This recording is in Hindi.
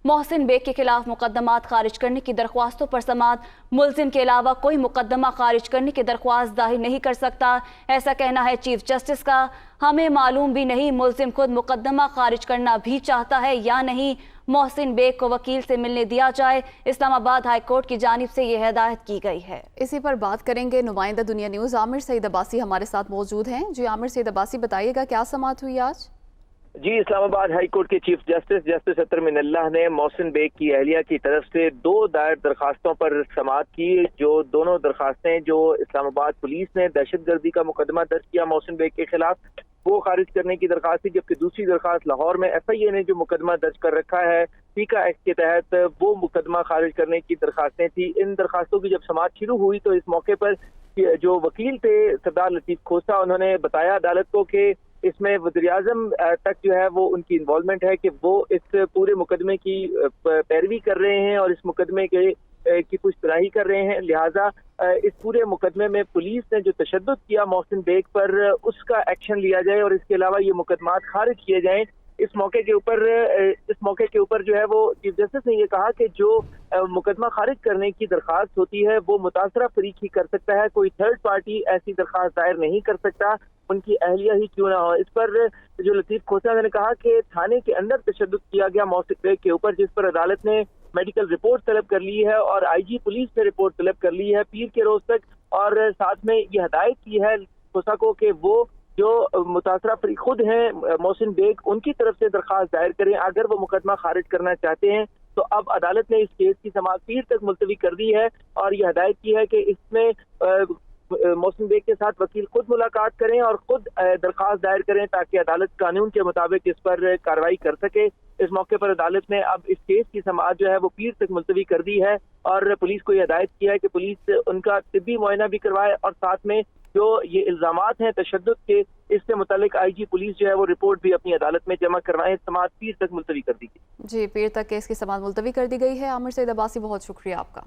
मोहसिन बेग के खिलाफ मुकदमात खारिज करने की दरख्वास्तों पर समाअत। मुलजिम के अलावा कोई मुकदमा खारिज करने की दरख्वास्त दाखिल नहीं कर सकता, ऐसा कहना है चीफ जस्टिस का। हमें मालूम भी नहीं मुलजिम खुद मुकदमा खारिज करना भी चाहता है या नहीं। मोहसिन बेग को वकील से मिलने दिया जाए, इस्लामाबाद हाई कोर्ट की जानिब से यह हिदायत की गई है। इसी पर बात करेंगे। नुमाइंदा दुनिया न्यूज़ आमिर सईद अब्बासी हमारे साथ मौजूद हैं। जी आमिर सईद अब्बासी, बताइएगा क्या समाअत हुई आज? जी, इस्लामाबाद हाई कोर्ट के चीफ जस्टिस अतर मिनल्लाह ने मोहसिन बेग की अहलिया की तरफ से 2 दायर दरखास्तों पर समाअत की। जो दोनों दरखास्तें जो इस्लामाबाद पुलिस ने दहशतगर्दी का मुकदमा दर्ज किया मोहसिन बेग के खिलाफ, वो खारिज करने की दरखास्त थी, जबकि दूसरी दरखास्त लाहौर में FIA ने जो मुकदमा दर्ज कर रखा है पीका एक्ट के तहत, वो मुकदमा खारिज करने की दरखास्तें थी। इन दरखास्तों की जब समाअत शुरू हुई तो इस मौके पर जो वकील थे सरदार लतीफ खोसा, उन्होंने बताया अदालत को कि इसमें वज़ीर-ए-आज़म तक जो है वो उनकी इन्वॉल्वमेंट है कि वो इस पूरे मुकदमे की पैरवी कर रहे हैं और इस मुकदमे के की पुष्टराही कर रहे हैं। लिहाजा इस पूरे मुकदमे में पुलिस ने जो तशद्दुद किया मोहसिन बेग पर, उसका एक्शन लिया जाए और इसके अलावा ये मुकदमात खारिज किए जाएं। इस मौके के ऊपर जो है वो चीफ जस्टिस ने ये कहा कि जो मुकदमा खारिज करने की दरखास्त होती है वो मुतासरा फरीक ही कर सकता है, कोई थर्ड पार्टी ऐसी दरखास्त दायर नहीं कर सकता, उनकी अहलिया ही क्यों ना हो। इस पर जो लतीफ खोसा ने कहा कि थाने के अंदर तशद्दुद किया गया मोहसिन बेग के ऊपर, जिस पर अदालत ने मेडिकल रिपोर्ट तलब कर ली है और IG पुलिस से रिपोर्ट तलब कर ली है पीर के रोज तक, और साथ में ये हिदायत की है खोसा को कि वो जो मुतासरा खुद हैं मोहसिन बेग, उनकी तरफ से दरखास्त दायर करें अगर वो मुकदमा खारिज करना चाहते हैं। तो अब अदालत ने इस केस की समाअत पीर तक मुलतवी कर दी है और यह हिदायत की है कि इसमें मोहसिन बेग के साथ वकील खुद मुलाकात करें और खुद दरखास्त दायर करें ताकि अदालत कानून के मुताबिक इस पर कार्रवाई कर सके। इस मौके पर अदालत ने अब इस केस की समाअत जो है वो पीर तक मुलतवी कर दी है और पुलिस को यह हिदायत किया है कि पुलिस उनका तिब्बी मुआयना भी करवाए और साथ में जो ये इल्जामात हैं तशद्दुद के, इससे मुतालिक IG पुलिस जो है वो रिपोर्ट भी अपनी अदालत में जमा करवाएं। समाअत पीर तक मुलतवी कर दी गई। जी, पीर तक केस की समाअत मुलतवी कर दी गई है। आमिर सईद अब्बासी, बहुत शुक्रिया आपका।